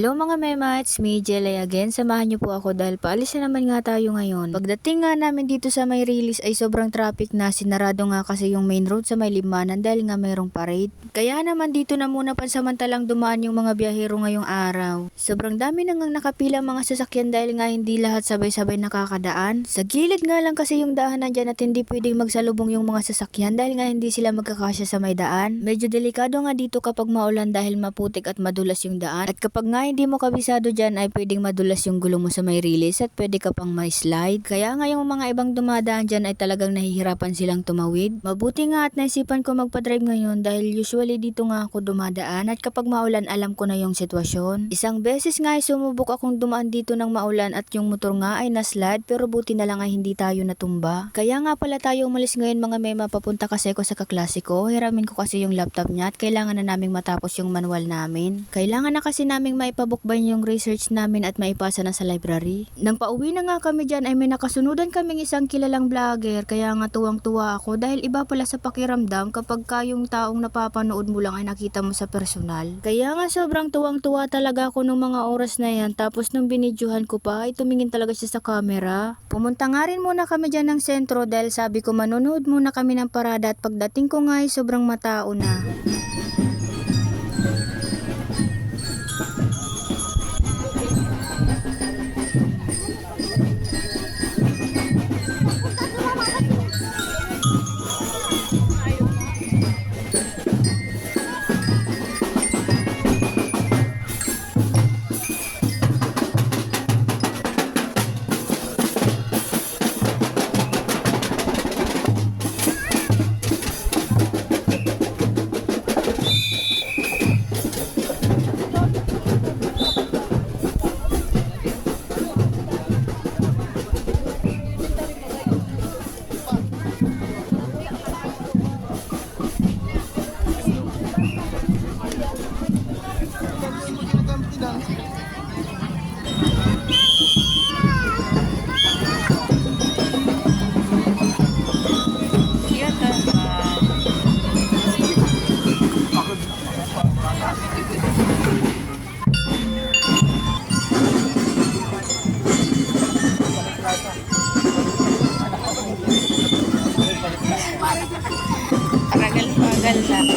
Hello mga memads, me Jelay again. Samahan niyo po ako dahil paalis na naman nga tayo ngayon. Pagdating nga namin dito sa may release ay sobrang traffic na, sinarado nga kasi yung main road sa may Limanan dahil nga mayroong parade. Kaya naman dito na muna pansamantalang dumaan yung mga biyahero ngayong araw. Sobrang dami na nga nakapila mga sasakyan dahil nga hindi lahat sabay-sabay nakakadaan. Sa gilid nga lang kasi yung daanan dyan at hindi pwedeng magsalubong yung mga sasakyan dahil nga hindi sila magkakasya sa may daan. Medyo delikado nga dito kapag maulan dahil maputik at madulas yung daan. At kapag nga hindi mo kabisado dyan ay pwedeng madulas yung gulo mo sa may release at pwede ka pang may slide. Kaya nga yung mga ibang dumadaan dyan ay talagang nahihirapan silang tumawid. Mabuti nga at naisipan ko magpa-drive ngayon dahil usually dito nga ako dumadaan at kapag maulan alam ko na yung sitwasyon. Isang beses nga ay sumubok akong dumaan dito ng maulan at yung motor nga ay na-slide pero buti na lang ay hindi tayo natumba. Kaya nga pala tayo umalis ngayon mga mema papunta kasi ako sa kaklase ko. Hiramin ko kasi yung laptop niya at kailangan na naming matapos yung manual namin. Kailangan na kasi naming maipabukbayan yung research namin at maipasa na sa library. Nang pauwi na nga kami dyan ay may nakasunudan kaming isang kilalang vlogger kaya nga tuwang-tuwa ako dahil iba pala sa pakiramdam kapag yung taong napapanood mo lang ay nakita mo sa personal. Kaya nga sobrang tuwang-tuwa talaga ako nung mga oras na yan tapos nung binidyohan ko pa ay tumingin talaga siya sa camera. Pumunta nga rin muna kami dyan ng sentro dahil sabi ko manonood muna kami ng parada at pagdating ko nga ay sobrang matao na. Pagal-pagal lang.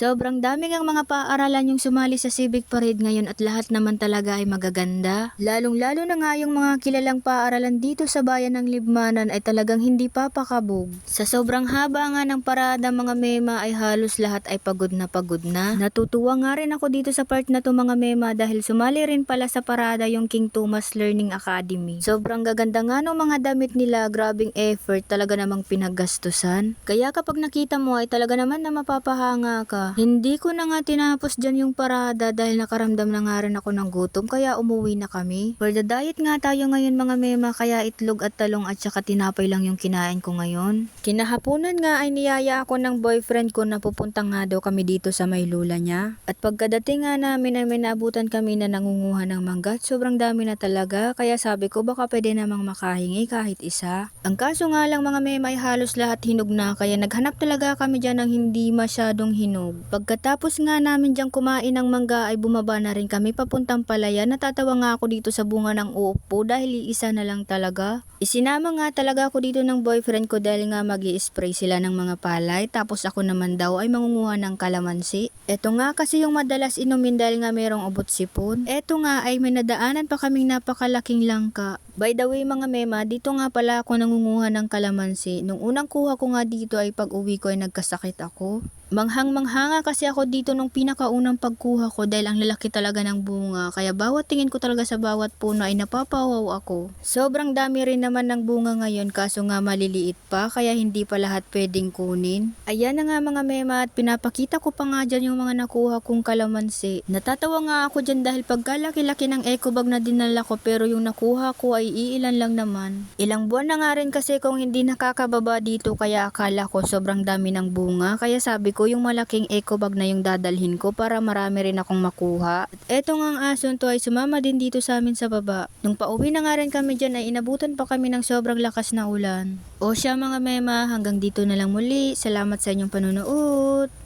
Sobrang dami ngang mga paaralan yung sumali sa civic parade ngayon at lahat naman talaga ay magaganda. Lalong-lalo na nga yung mga kilalang paaralan dito sa bayan ng Libmanan ay talagang hindi papakabog. Sa sobrang haba nga ng parada mga mema ay halos lahat ay pagod na pagod na. Natutuwa nga rin ako dito sa part na to mga mema dahil sumali rin pala sa parada yung King Thomas Learning Academy. Sobrang gaganda nga ng mga damit nila, grabing effort, talaga namang pinaggastusan. Kaya kapag nakita mo ay talaga naman na mapapahanga ka. Hindi ko na nga tinapos dyan yung parada dahil nakaramdam na nga rin ako ng gutom kaya umuwi na kami. For the diet nga tayo ngayon mga mema kaya itlog at talong at saka tinapay lang yung kinain ko ngayon. Kinahaponan nga ay niyaya ako ng boyfriend ko na pupunta nga daw kami dito sa may lula niya. At pagkadating nga namin ay may naabutan kami na nangunguha ng mangga at sobrang dami na talaga kaya sabi ko baka pwede namang makahingi kahit isa. Ang kaso nga lang mga mema ay halos lahat hinog na kaya naghanap talaga kami dyan ng hindi masyadong hinog. Pagkatapos nga namin diyang kumain ng mangga ay bumaba na rin kami papuntang palayan. Natatawa nga ako dito sa bunga ng upo dahil iisa na lang talaga. Isinama nga talaga ako dito ng boyfriend ko dahil nga mag-i-spray sila ng mga palay tapos ako naman daw ay mangunguha ng kalamansi. Eto nga kasi yung madalas inumin dahil nga mayroong ubot sipon. Eto nga ay may nadaanan pa kaming napakalaking langka. By the way mga mema, dito nga pala ako nangunguha ng kalamansi. Nung unang kuha ko nga dito ay pag uwi ko ay nagkasakit ako. Manghang-manghanga kasi ako dito nung pinakaunang pagkuha ko dahil ang lalaki talaga ng bunga kaya bawat tingin ko talaga sa bawat puno ay napapawaw ako. Sobrang dami rin naman ng bunga ngayon kaso nga maliliit pa kaya hindi pa lahat pwedeng kunin. Ayan na nga mga mema at pinapakita ko pa nga dyan yung mga nakuha kong kalamansi. Natatawa nga ako dyan dahil pagkalaki-laki ng eco bag na dinala ko pero yung nakuha ko ay iilan lang naman. Ilang buwan na nga rin kasi kung hindi nakakababa dito kaya akala ko sobrang dami ng bunga kaya sabi ko yung malaking eco bag na yung dadalhin ko para marami rin akong makuha. At eto nga ang ason to ay sumama din dito sa amin sa baba. Nung pauwi na nga rin kami dyan ay inabutan pa kami ng sobrang lakas na ulan. O siya mga mema, hanggang dito na lang muli. Salamat sa inyong panonood.